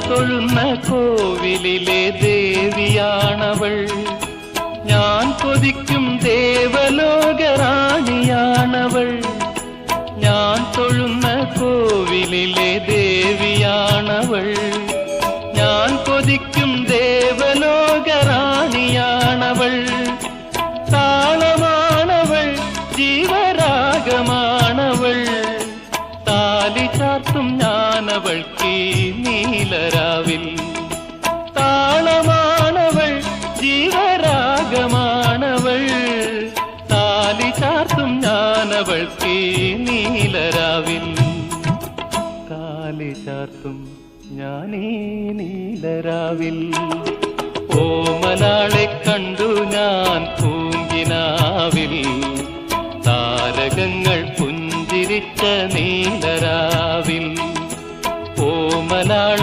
തൊഴുന്ന കോവിലിലെ ദേവിയാണവൾ. ഞാൻ കൊതിക്കും ദേവലോകറാണിയാണവൾ. ഞാൻ തൊഴുന്ന കോവിലിലെ ദേവിയാണവൾ. ഞാൻ കൊതിക്കും ദേവലോകറാണിയാണവൾ. താളമാണവൾ, ജീവരാഗമാണവൾ. താലി ചാർത്തും ഞാനവൾക്ക് നീലരാവിൽ. താളമാണവൾ, ജീവരാഗമാണവൾ. താലി ചാർത്തും ഞാനവൾക്ക് നീലരാവിൽ. താലി ചാർത്തും ഞാനീ നീലരാവിൽ. ഓമനാളെ കണ്ടു ഞാൻ പൂങ്കിനാവിൽ. താരകങ്ങൾ പുഞ്ചിരിച്ച നീലരാവിൽ. ഓമനാൾ